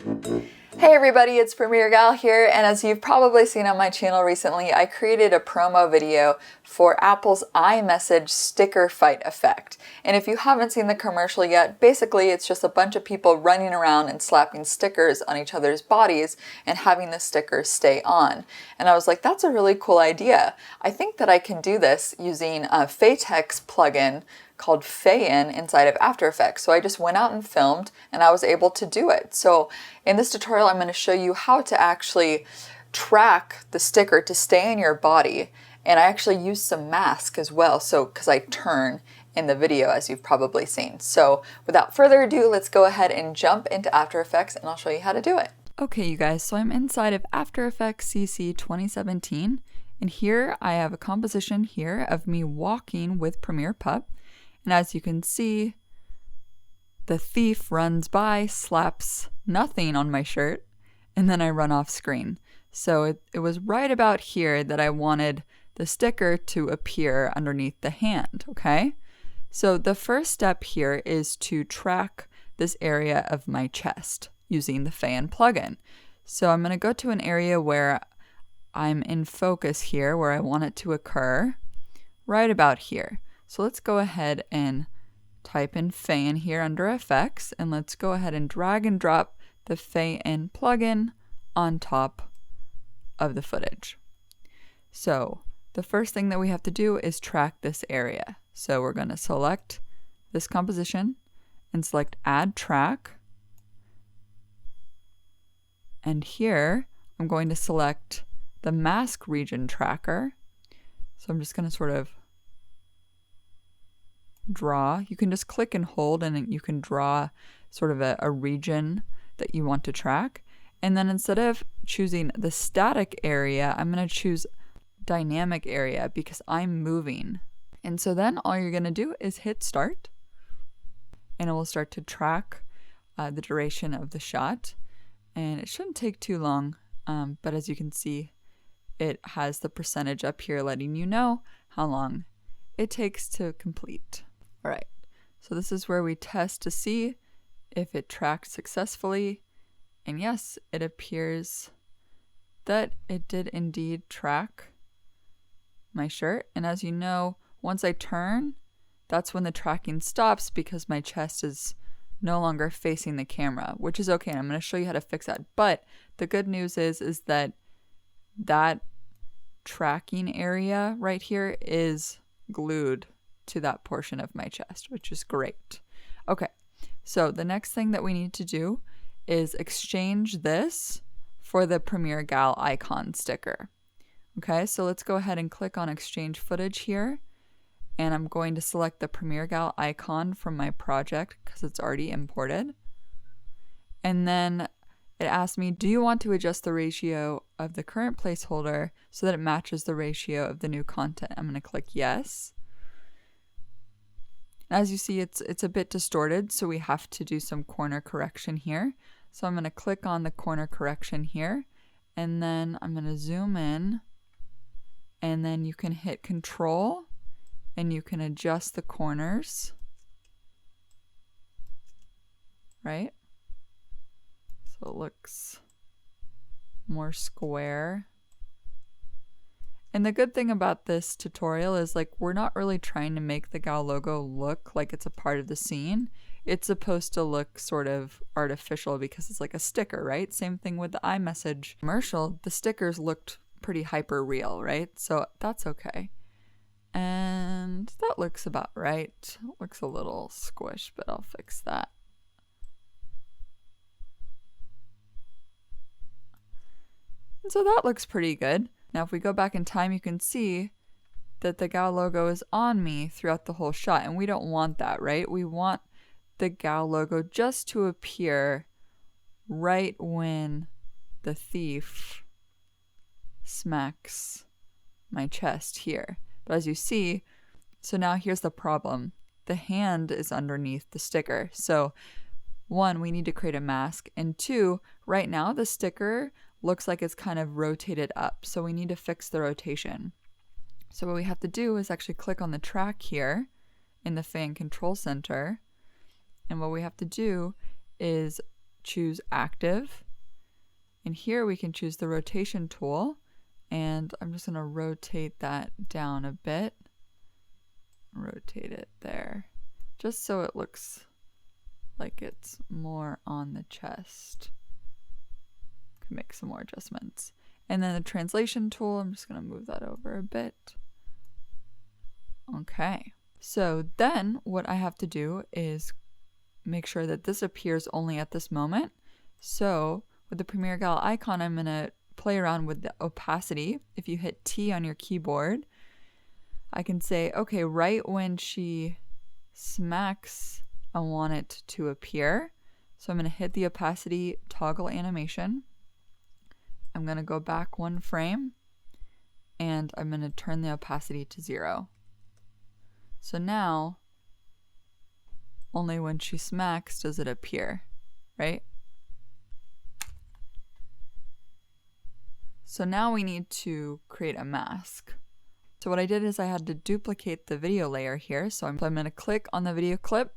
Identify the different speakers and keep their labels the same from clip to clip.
Speaker 1: Hey everybody, it's Premiere Gal here, and as you've probably seen on my channel recently, I created a promo video for Apple's iMessage sticker fight effect. And if you haven't seen the commercial yet, basically it's just a bunch of people running around and slapping stickers on each other's bodies and having the stickers stay on. And I was like, that's a really cool idea. I think that I can do this using a fayText plugin called fayIN inside of After Effects. So I just went out and filmed and I was able to do it. So in this tutorial, I'm going to show you how to actually track the sticker to stay in your body. And I actually use some mask as well, so because I turn in the video, as you've probably seen. So without further ado, let's go ahead and jump into After Effects and I'll show you how to do it. Okay, you guys, so I'm inside of After Effects CC 2017. And here I have a composition here of me walking with Premiere Pup. And as you can see, the thief runs by, slaps nothing on my shirt, and then I run off screen. So it was right about here that I wanted the sticker to appear underneath the hand, okay? So the first step here is to track this area of my chest using the fayIN plugin. So I'm going to go to an area where I'm in focus here, where I want it to occur, right about here. So let's go ahead and type in fayIN here under effects, and let's go ahead and drag and drop the fayIN plugin on top of the footage. So the first thing that we have to do is track this area. So we're going to select this composition and select add track. And here I'm going to select the mask region tracker. So I'm just going to sort of draw. You can just click and hold and you can draw sort of a region that you want to track. And then instead of choosing the static area, I'm going to choose dynamic area because I'm moving. And so then all you're going to do is hit start and it will start to track the duration of the shot. And it shouldn't take too long, but as you can see, it has the percentage up here letting you know how long it takes to complete. All right, so this is where we test to see if it tracks successfully. And yes, it appears that it did indeed track my shirt. And as you know, once I turn, that's when the tracking stops because my chest is no longer facing the camera, which is okay. And I'm going to show you how to fix that. But the good news is that that tracking area right here is glued to that portion of my chest, which is great. Okay, so the next thing that we need to do is exchange this for the Premiere Gal icon sticker. Okay, so let's go ahead and click on exchange footage here. And I'm going to select the Premiere Gal icon from my project because it's already imported. And then it asks me, do you want to adjust the ratio of the current placeholder so that it matches the ratio of the new content? I'm going to click yes. As you see, it's a bit distorted, so we have to do some corner correction here. So I'm going to click on the corner correction here, and then I'm going to zoom in, and then you can hit Control, and you can adjust the corners, right? So it looks more square. And the good thing about this tutorial is like we're not really trying to make the Gal logo look like it's a part of the scene. It's supposed to look sort of artificial because it's like a sticker, right? Same thing with the iMessage commercial. The stickers looked pretty hyper real, right? So that's okay. And that looks about right. It looks a little squish, but I'll fix that. And so that looks pretty good. Now if we go back in time, you can see that the Gal logo is on me throughout the whole shot, and we don't want that, right? We want the Gal logo just to appear right when the thief smacks my chest here. But as you see, so now here's the problem. The hand is underneath the sticker. So one, we need to create a mask, and two, right now the sticker looks like it's kind of rotated up, so we need to fix the rotation. So what we have to do is actually click on the track here in the fayIN control center, and what we have to do is choose active. And here we can choose the rotation tool. And I'm just going to rotate that down a bit. Rotate it there. Just so it looks like it's more on the chest. Can make some more adjustments. And then the translation tool, I'm just going to move that over a bit. Okay. So then what I have to do is make sure that this appears only at this moment. So with the Premiere Gal icon, I'm going to play around with the opacity. If you hit T on your keyboard, I can say, okay, right when she smacks, I want it to appear. So I'm going to hit the opacity toggle animation. I'm going to go back one frame and I'm going to turn the opacity to 0. So now, only when she smacks does it appear, right? So now we need to create a mask. So what I did is I had to duplicate the video layer here. So I'm going to click on the video clip,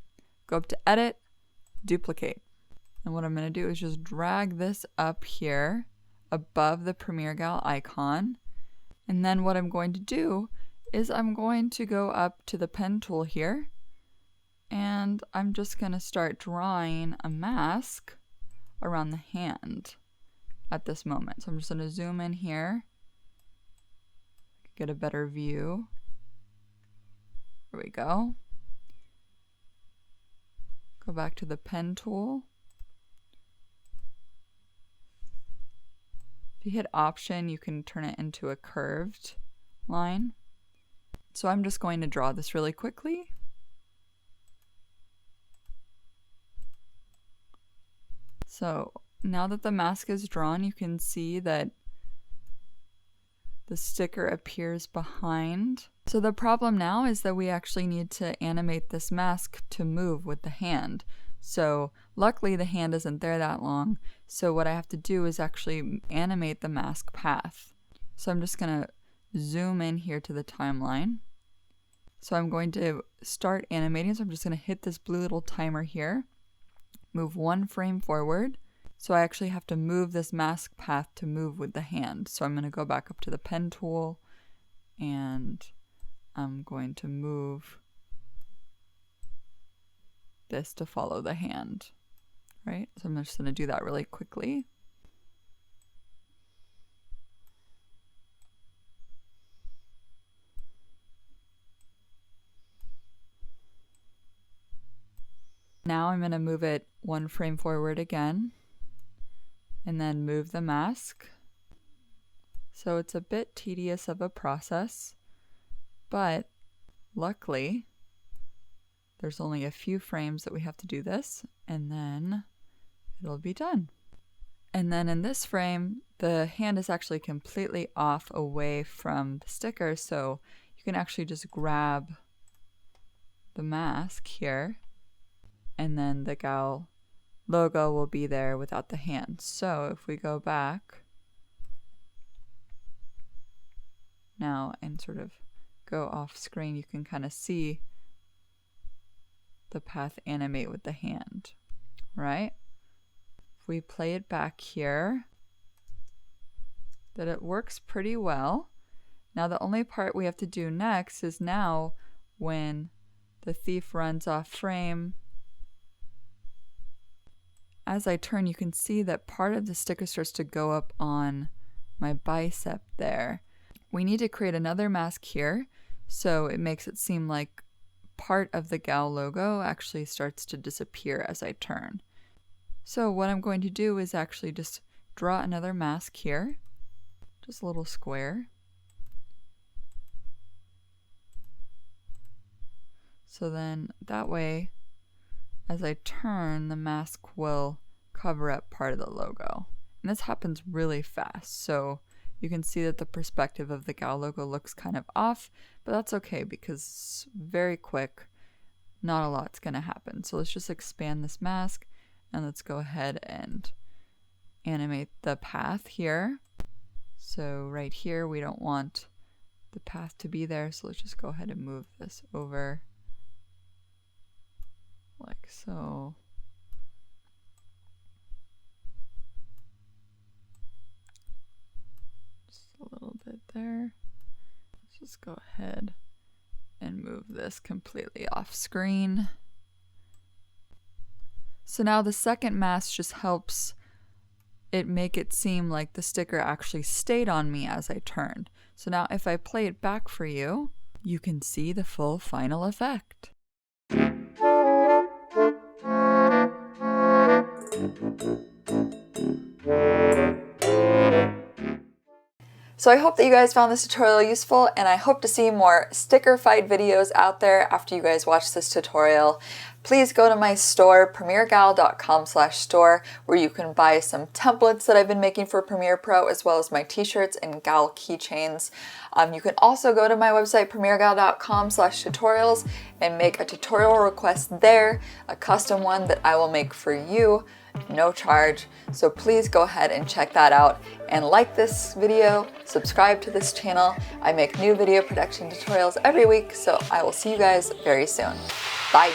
Speaker 1: go up to Edit, Duplicate. And what I'm going to do is just drag this up here above the Premiere Gal icon. And then what I'm going to do is I'm going to go up to the pen tool here and I'm just going to start drawing a mask around the hand at this moment. So I'm just going to zoom in here, get a better view. There we go. Go back to the pen tool. If you hit Option, you can turn it into a curved line. So I'm just going to draw this really quickly. So now that the mask is drawn, you can see that the sticker appears behind. So the problem now is that we actually need to animate this mask to move with the hand. So luckily the hand isn't there that long. So what I have to do is actually animate the mask path. So I'm just going to zoom in here to the timeline. So I'm going to start animating. So I'm just going to hit this blue little timer here, move one frame forward. So I actually have to move this mask path to move with the hand. So I'm going to go back up to the pen tool and I'm going to move this to follow the hand, right? So I'm just going to do that really quickly. Now I'm going to move it one frame forward again and then move the mask. So it's a bit tedious of a process, but luckily there's only a few frames that we have to do this and then it'll be done. And then in this frame, the hand is actually completely off away from the sticker, so you can actually just grab the mask here and then the Gal logo will be there without the hand. So if we go back now and sort of go off screen, you can kind of see the path animate with the hand, right? If we play it back here, that it works pretty well. Now the only part we have to do next is now when the thief runs off frame, as I turn, you can see that part of the sticker starts to go up on my bicep there. We need to create another mask here, so it makes it seem like part of the Gal logo actually starts to disappear as I turn. So what I'm going to do is actually just draw another mask here, just a little square. So then that way, as I turn, the mask will cover up part of the logo. And this happens really fast, so you can see that the perspective of the Gal logo looks kind of off, but that's okay because it's very quick. Not a lot's gonna happen. So let's just expand this mask and let's go ahead and animate the path here. So right here, we don't want the path to be there, so let's just go ahead and move this over like so. there. Let's just go ahead and move this completely off screen. So now the second mask just helps it make it seem like the sticker actually stayed on me as I turned. So now if I play it back for you, you can see the full final effect. So I hope that you guys found this tutorial useful, and I hope to see more sticker fight videos out there after you guys watch this tutorial. Please go to my store, premieregal.com/store, where you can buy some templates that I've been making for Premiere Pro, as well as my t-shirts and gal keychains. You can also go to my website, premieregal.com/tutorials, and make a tutorial request there, a custom one that I will make for you, no charge. So please go ahead and check that out, and like this video, subscribe to this channel. I make new video production tutorials every week, so I will see you guys very soon. Bye.